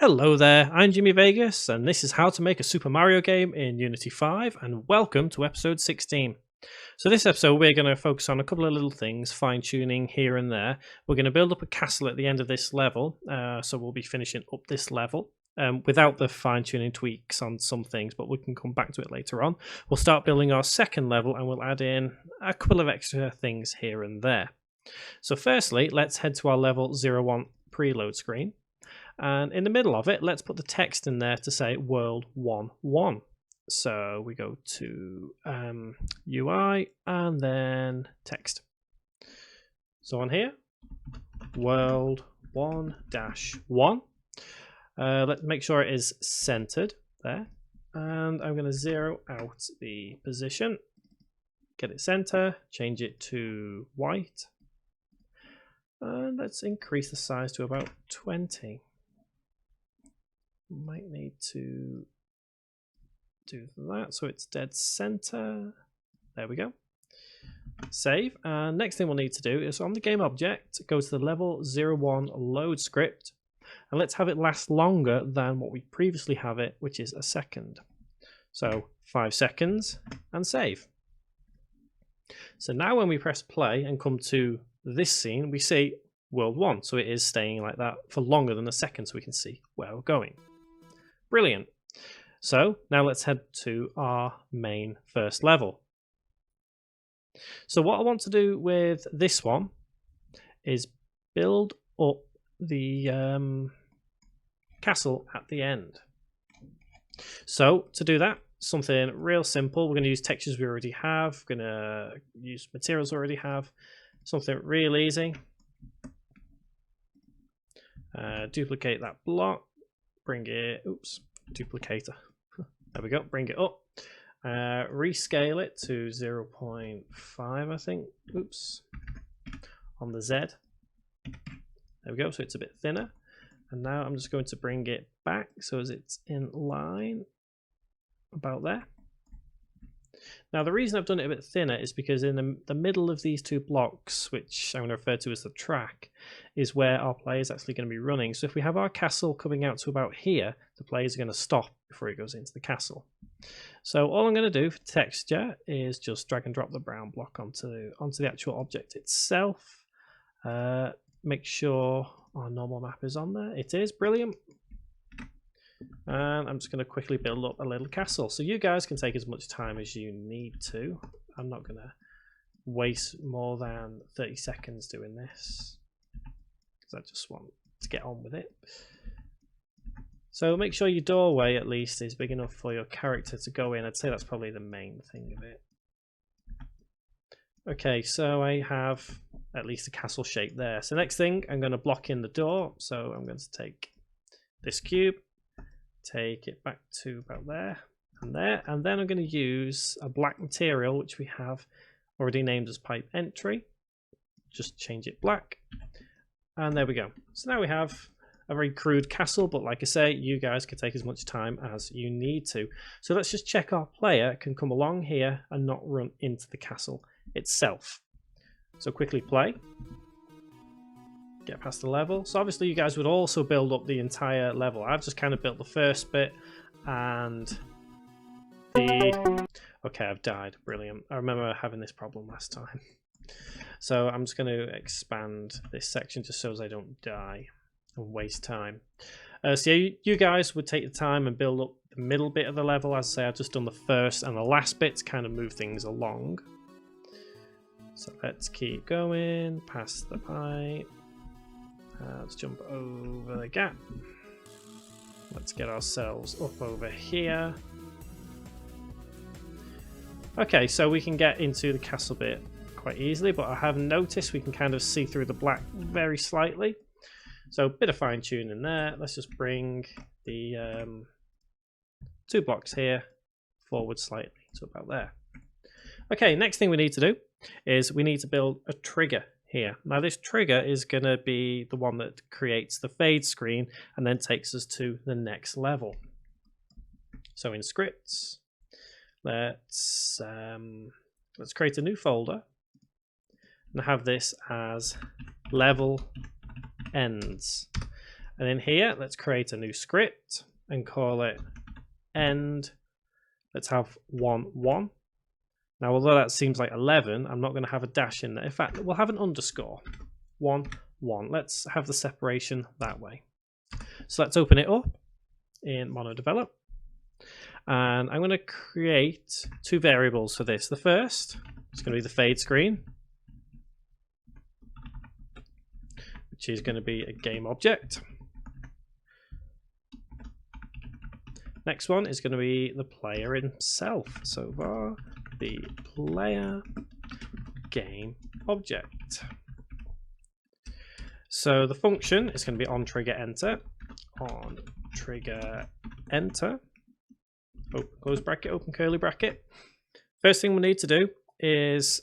Hello there, I'm Jimmy Vegas, and this is how to make a Super Mario game in Unity 5, and welcome to episode 16. So this episode we're going to focus on a couple of little things, fine-tuning here and there. We're going to build up a castle at the end of this level, so we'll be finishing up this level without the fine-tuning tweaks on some things, but we can come back to it later on. We'll start building our second level, and we'll add in a couple of extra things here and there. So firstly, let's head to our level 01 preload screen. And in the middle of it, let's put the text in there to say World 1.1. So we go to UI and then text. So on here, World 1-1. Let's make sure it is centered there. And I'm going to zero out the position, get it center, change it to white. And let's increase the size to about 20. Might need to do that so it's dead center. There we go. Save. And next thing we'll need to do is on the game object, go to the level 01 load script, and let's have it last longer than what we previously have it, which is a second. So 5 seconds and save. So now when we press play and come to this scene, we see World 1. So it is staying like that for longer than a second, so we can see where we're going. Brilliant. So now let's head to our main first level. So what I want to do with this one is build up the castle at the end. So to do that, something real simple. We're going to use textures we already have. We're going to use materials we already have. Something real easy. Duplicate that block. Bring it, duplicator. There we go, bring it up. Rescale it to 0.5, I think. On the Z. There we go, so it's a bit thinner. And now I'm just going to bring it back so as it's in line about there. Now the reason I've done it a bit thinner is because in the middle of these two blocks, which I'm going to refer to as the track, is where our player is actually going to be running. So if we have our castle coming out to about here, the player is going to stop before it goes into the castle. So all I'm going to do for texture is just drag and drop the brown block onto the actual object itself. Make sure our normal map is on there. It is, brilliant. And I'm just going to quickly build up a little castle. So you guys can take as much time as you need to. I'm not going to waste more than 30 seconds doing this, because I just want to get on with it. So make sure your doorway at least is big enough for your character to go in. I'd say that's probably the main thing of it. Okay, so I have at least a castle shape there. So next thing, I'm going to block in the door. So I'm going to take this cube, take it back to about there, and then I'm going to use a black material which we have already named as pipe entry. Just change it black, and there we go. So now we have a very crude castle, but like I say, you guys can take as much time as you need to. So let's just check our player can come along here and not run into the castle itself. So quickly play. Get past the level. So obviously you guys would also build up the entire level. I've just kind of built the first bit and okay, I've died. Brilliant. I remember having this problem last time. So I'm just going to expand this section just so as I don't die and waste time. So yeah, you guys would take the time and build up the middle bit of the level. As I say, I've just done the first and the last bit to kind of move things along. So let's keep going past the pipe. Let's jump over the gap. Let's get ourselves up over here. Okay, so we can get into the castle bit quite easily, but I have noticed we can kind of see through the black very slightly. So a bit of fine tuning there. Let's just bring the 2 blocks here forward slightly to about there. Okay, next thing we need to do is we need to build a trigger here. Now this trigger is going to be the one that creates the fade screen and then takes us to the next level. So in scripts, let's create a new folder and have this as level ends. And in here, let's create a new script and call it end. Let's have 1, 1. Now, although that seems like 11, I'm not going to have a dash in there. In fact, we'll have an underscore. 1, 1. Let's have the separation that way. So let's open it up in MonoDevelop. And I'm going to create 2 variables for this. The first is going to be the fade screen, which is going to be a game object. Next one is going to be the player himself. So var the player game object. So the function is going to be on trigger enter. On trigger enter. Open close bracket, open curly bracket. First thing we need to do is,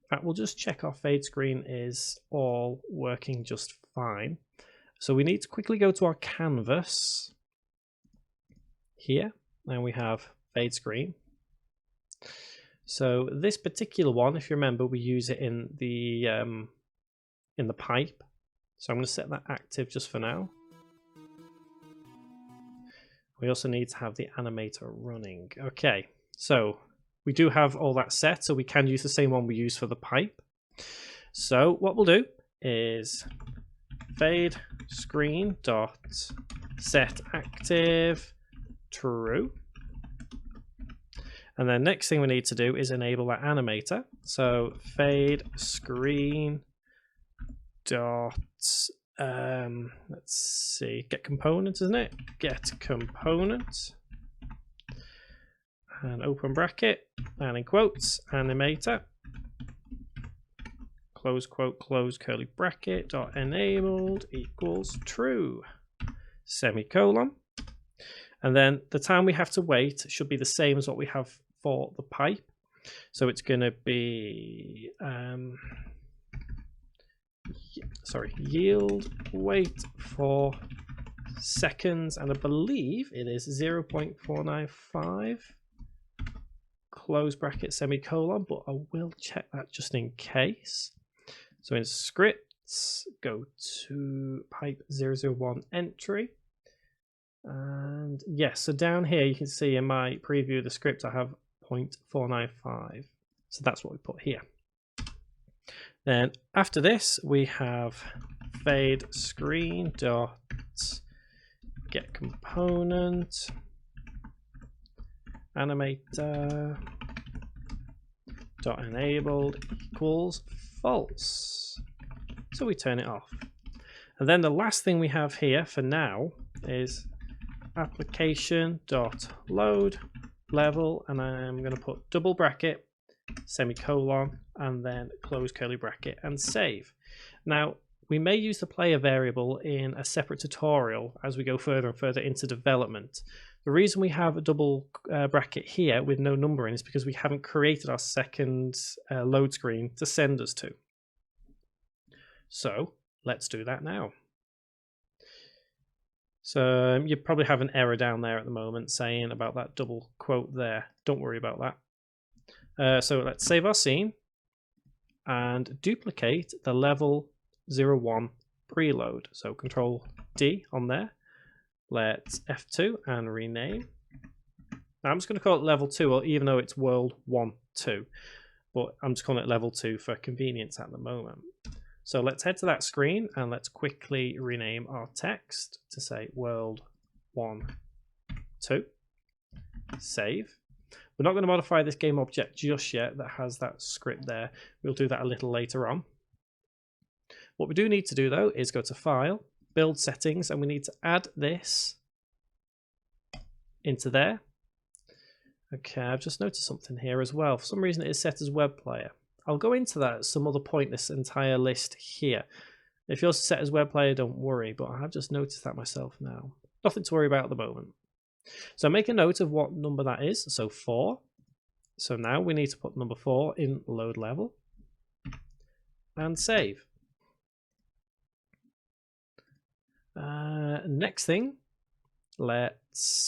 in fact, we'll just check our fade screen is all working just fine. So we need to quickly go to our canvas here, and we have fade screen. So this particular one, if you remember, we use it in the pipe. So I'm going to set that active just for now. We also need to have the animator running. Okay, so we do have all that set, so we can use the same one we use for the pipe. So what we'll do is fade screen dot set active true. And then next thing we need to do is enable that animator. So fade screen dot let's see, get component, isn't it? Get component and open bracket and in quotes animator close quote close curly bracket dot enabled equals true semicolon. And then the time we have to wait should be the same as what we have for the pipe. So it's going to be, yield wait for seconds. And I believe it is 0.495, close bracket, semicolon, but I will check that just in case. So in scripts, go to pipe 001 entry. And yes, so down here you can see in my preview of the script I have 0.495. So that's what we put here. Then after this we have fade screen dot get component animator dot enabled equals false. So we turn it off. And then the last thing we have here for now is application dot load level, and I'm going to put double bracket semicolon and then close curly bracket and save. Now we may use the player variable in a separate tutorial as we go further and further into development. The reason we have a double bracket here with no numbering is because we haven't created our second load screen to send us to. So let's do that now. So you probably have an error down there at the moment saying about that double quote there. Don't worry about that. So let's save our scene and duplicate the level 01 preload. So Control D on there. Let's F2 and rename. Now I'm just going to call it level 2, even though it's world 1, 2. But I'm just calling it level 2 for convenience at the moment. So let's head to that screen and let's quickly rename our text to say world 1, 2. Save. We're not going to modify this game object just yet that has that script there. We'll do that a little later on. What we do need to do though is go to File, Build Settings, and we need to add this into there. Okay, I've just noticed something here as well. For some reason it is set as web player. I'll go into that at some other point, this entire list here. If yours is set as web player, don't worry, but I have just noticed that myself now. Nothing to worry about at the moment. So make a note of what number that is, so 4. So now we need to put number 4 in load level and save. Next thing, let's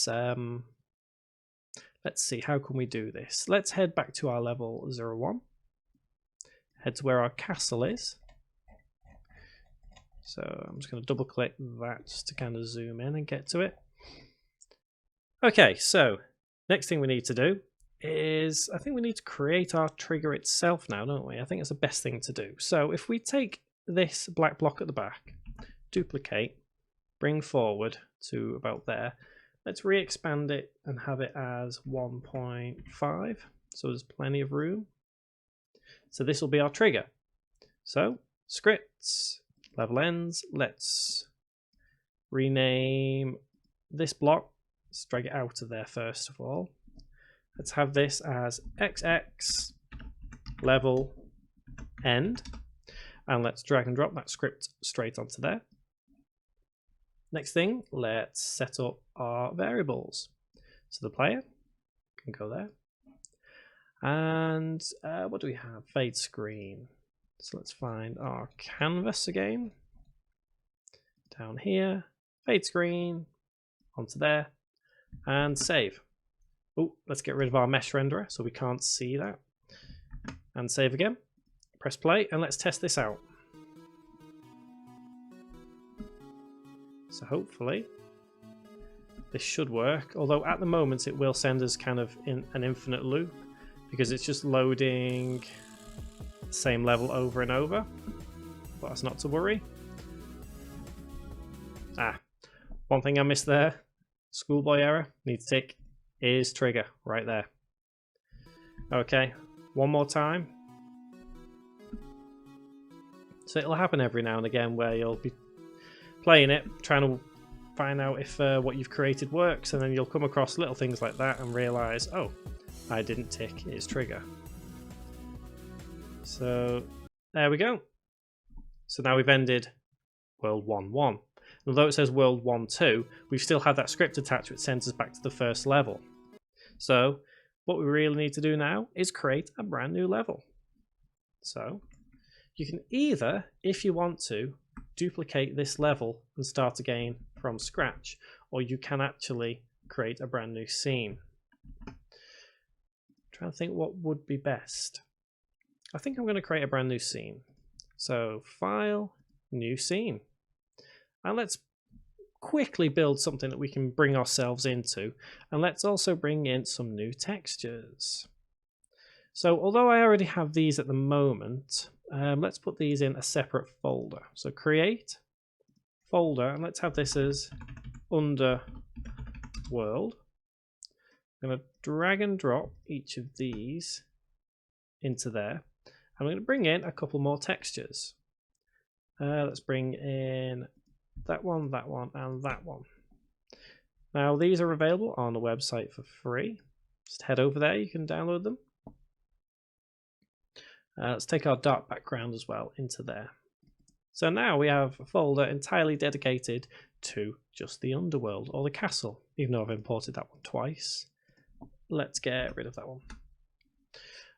see, how can we do this? Let's head back to our level 01. Head to where our castle is. So I'm just going to double click that just to kind of zoom in and get to it. Okay, so next thing we need to do is, I think we need to create our trigger itself now, don't we? I think it's the best thing to do. So if we take this black block at the back, duplicate, bring forward to about there, let's re-expand it and have it as 1.5, so there's plenty of room. So this will be our trigger. So scripts, level ends, let's rename this block. Let's drag it out of there first of all. Let's have this as XX level end, and let's drag and drop that script straight onto there. Next thing, let's set up our variables. So the player can go there. And what do we have? Fade screen. So let's find our canvas again. Down here, fade screen, onto there, and save. Oh, let's get rid of our mesh renderer so we can't see that. And save again. Press play and let's test this out. So hopefully this should work, although at the moment it will send us kind of in an infinite loop because it's just loading the same level over and over, but that's not to worry. One thing I missed there, schoolboy error, need to tick is trigger right there. Okay, one more time. So it'll happen every now and again where you'll be playing it, trying to find out if what you've created works, and then you'll come across little things like that and realize, oh, I didn't tick is trigger. So there we go. So now we've ended world 1-1. Although it says world 1-2, we've still had that script attached which sends us back to the first level. So what we really need to do now is create a brand new level. So you can either, if you want to, duplicate this level and start again from scratch, or you can actually create a brand new scene. I'm trying to think what would be best. I think I'm going to create a brand new scene. So file, new scene. And let's quickly build something that we can bring ourselves into, and let's also bring in some new textures. So although I already have these at the moment, let's put these in a separate folder. So create folder, and let's have this as underworld. I'm going to drag and drop each of these into there. I'm going to bring in a couple more textures. Let's bring in that one, and that one. Now these are available on the website for free. Just head over there, you can download them. Let's take our dark background as well into there. So now we have a folder entirely dedicated to just the underworld, or the castle, even though I've imported that one twice. Let's get rid of that one.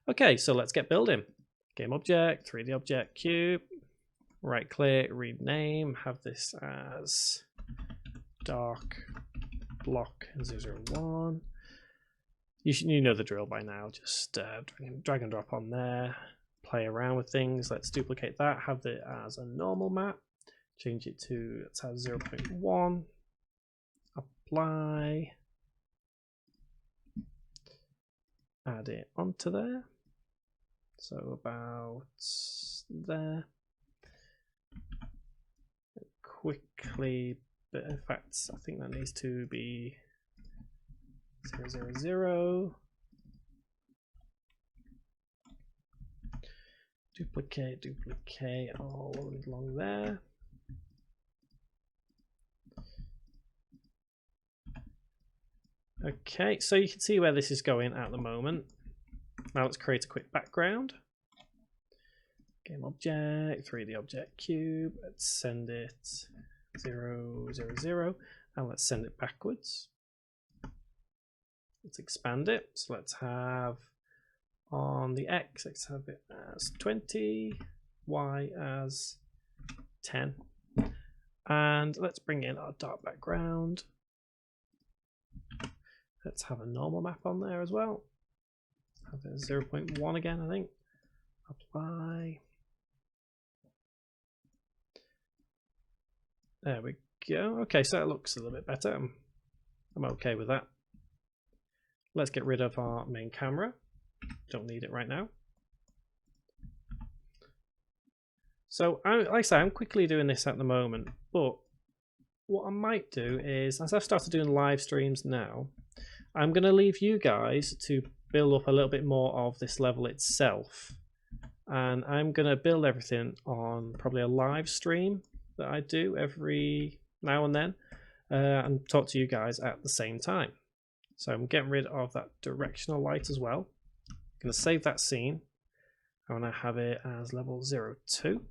Okay, so let's get building. Game object, 3D object, cube. Right click, rename, have this as dark block 001. You know the drill by now, just drag and drop on there, play around with things. Let's duplicate that, have it as a normal map, change it to, let's have 0.1, apply, add it onto there, so about there. Quickly, but in fact I think that needs to be 000. Duplicate all along there. Okay, so you can see where this is going at the moment. Now let's create a quick background. Game object, 3D object cube, let's send it 0, 0, 0, and let's send it backwards. Let's expand it, so let's have on the X, let's have it as 20, Y as 10, and let's bring in our dark background. Let's have a normal map on there as well. Have it as 0.1 again, I think. Apply. There we go. Okay, so that looks a little bit better. I'm okay with that. Let's get rid of our main camera. Don't need it right now. So, like I say, I'm quickly doing this at the moment, but what I might do is, as I've started doing live streams now, I'm going to leave you guys to build up a little bit more of this level itself. And I'm going to build everything on probably a live stream that I do every now and then, and talk to you guys at the same time. So I'm getting rid of that directional light as well. I'm going to save that scene. I want to have it as level 02.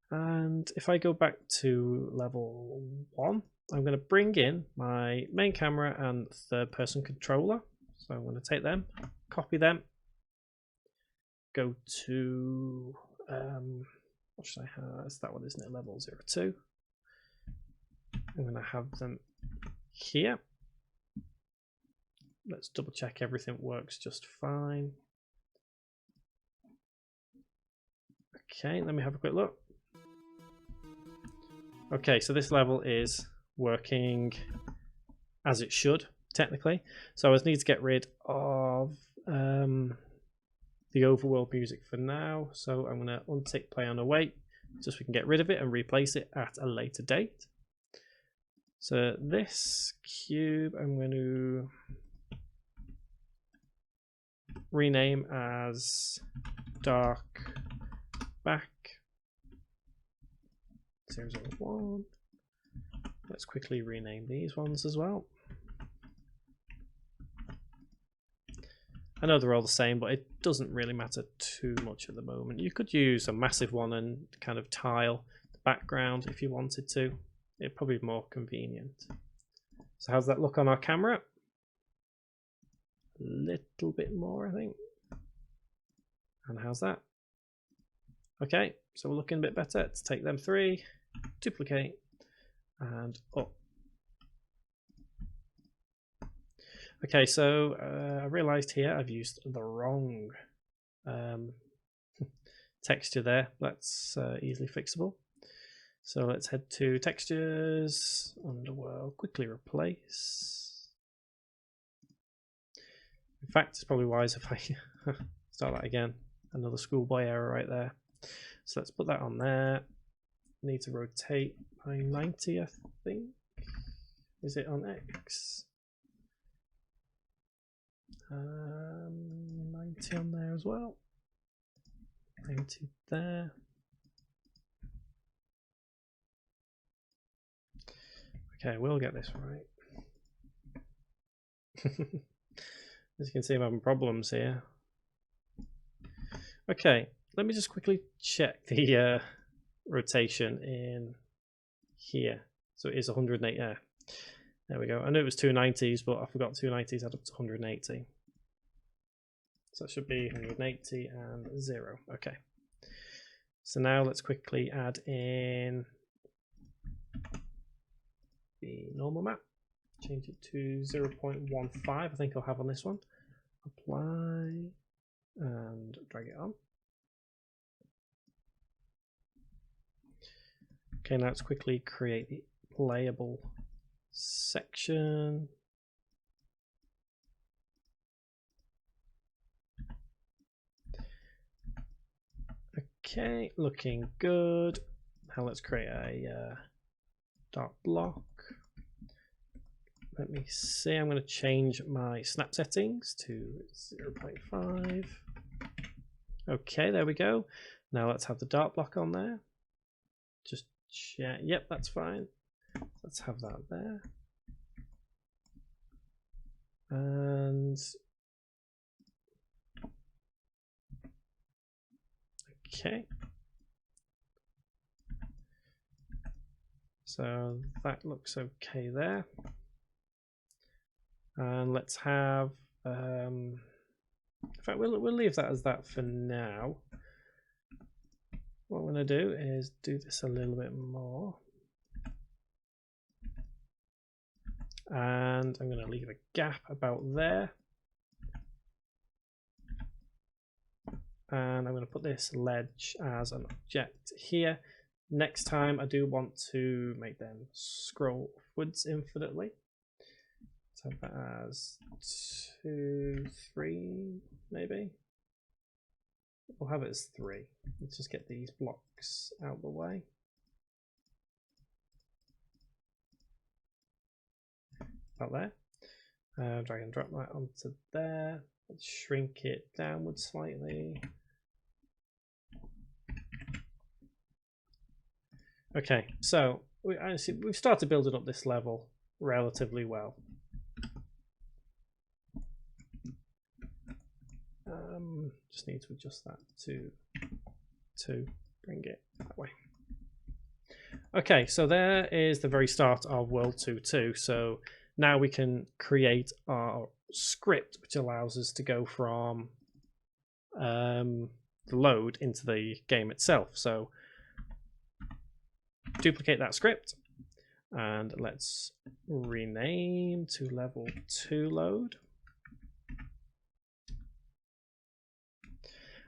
And if I go back to level 1, I'm going to bring in my main camera and third person controller. So I'm going to take them, copy them, go to, what should I have? It's that one, isn't it? Level 02. I'm going to have them here. Let's double check everything works just fine. Okay, let me have a quick look. Okay, so this level is working as it should, technically. So I just need to get rid of the overworld music for now. So I'm going to untick play on await, just so we can get rid of it and replace it at a later date. So this cube I'm going to rename as dark back 001. Let's quickly rename these ones as well. I know they're all the same, but it doesn't really matter too much at the moment. You could use a massive one and kind of tile the background if you wanted to. It'd probably be more convenient. So how's that look on our camera? A little bit more, I think. And how's that? Okay, so we're looking a bit better. Let's take them 3, duplicate, and up. Okay, so I realized here I've used the wrong texture there. That's easily fixable. So let's head to textures, underworld, quickly replace. In fact, it's probably wise if I start that again. Another schoolboy error right there. So let's put that on there. Need to rotate by 90, I think. Is it on X? 90 on there as well. 90 there. Okay, we'll get this right. As you can see, I'm having problems here. Okay, let me just quickly check the rotation in here. So it is 180. Yeah, there we go. I knew it was 290s, but I forgot 290s add up to 180. So it should be 180 and 0. Okay. So now let's quickly add in the normal map. Change it to 0.15. I think I'll have on this one. Apply and drag it on. Okay, now let's quickly create the playable section. Okay, looking good. Now let's create a dark block. Let me see, I'm going to change my snap settings to 0.5. Okay, there we go. Now let's have the dark block on there. Just check. Yep, that's fine. Let's have that there. And okay. So that looks okay there. And let's have, in fact, we'll leave that as that for now. What I'm going to do is do this a little bit more. And I'm going to leave a gap about there. And I'm going to put this ledge as an object here. Next time I do want to make them scroll upwards infinitely. So that as 2, 3, maybe. We'll have it as 3. Let's just get these blocks out of the way. About there. Drag and drop that onto there. Let's shrink it downward slightly. Okay, so we've started building up this level relatively well. Just need to adjust that to bring it that way. Okay, so there is the very start of World 2.2. So now we can create our script, which allows us to go from the load into the game itself. So duplicate that script and let's rename to level 2 load.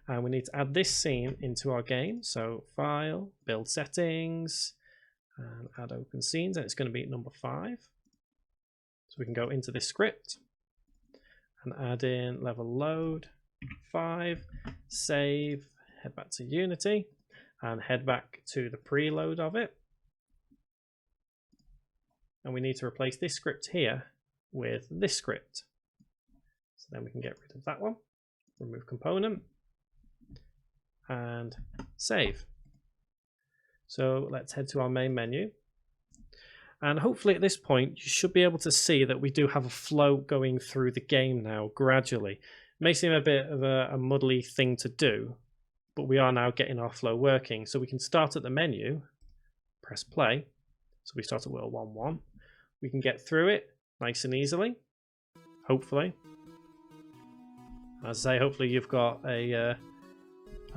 And we need to add this scene into our game. So file, build settings, and add open scenes, and it's going to be number 5. So we can go into this script and add in level load 5, save, head back to Unity, and head back to the preload of it. And we need to replace this script here with this script. So then we can get rid of that one, remove component, and save. So let's head to our main menu. And hopefully at this point, you should be able to see that we do have a flow going through the game now gradually. It may seem a bit of a muddly thing to do, but we are now getting our flow working. So we can start at the menu, press play. So we start at World 1.1. We can get through it nice and easily, hopefully. As I say, hopefully you've got a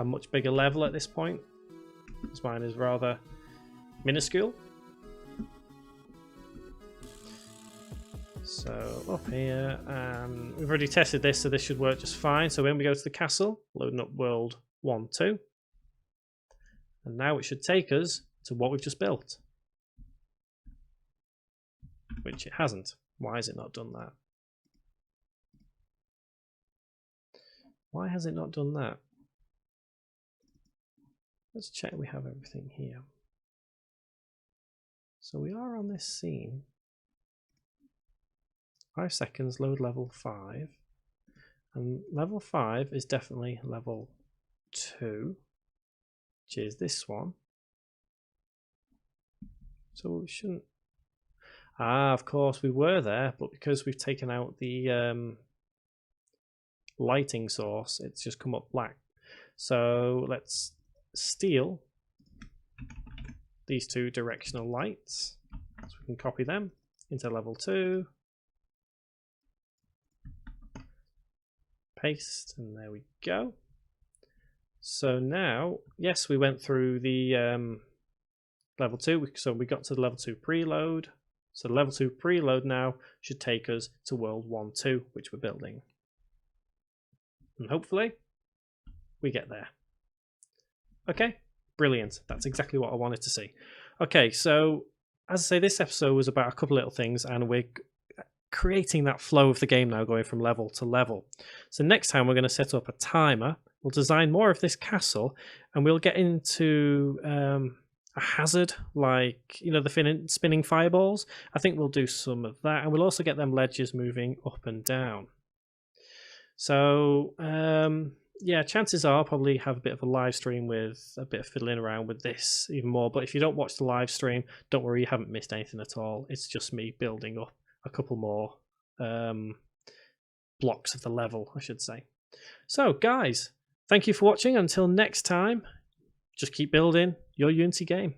much bigger level at this point, because mine is rather minuscule. So up here, we've already tested this, so this should work just fine. So when we go to the castle, loading up World 1.2, and now it should take us to what we've just built, which it hasn't. Why has it not done that? Why has it not done that? Let's check we have everything here. So we are on this scene. 5 seconds, load level 5. And level 5 is definitely level 2, which is this one. So we shouldn't... of course we were there, but because we've taken out the lighting source, it's just come up black. So let's steal these 2 directional lights, so we can copy them into level 2, paste, and there we go. So now, yes, we went through the level 2, so we got to the level 2 preload. So the level 2 preload now should take us to World 1.2, which we're building. And hopefully we get there. Okay, brilliant. That's exactly what I wanted to see. Okay, so as I say, this episode was about a couple little things, and we're creating that flow of the game now, going from level to level. So next time we're going to set up a timer. We'll design more of this castle, and we'll get into a hazard, like, you know, the spinning fireballs. I think we'll do some of that, and we'll also get them ledges moving up and down. So yeah, chances are I'll probably have a bit of a live stream with a bit of fiddling around with this even more. But if you don't watch the live stream, don't worry, you haven't missed anything at all. It's just me building up a couple more blocks of the level, I should say. So guys, thank you for watching. Until next time, just keep building your Unity game.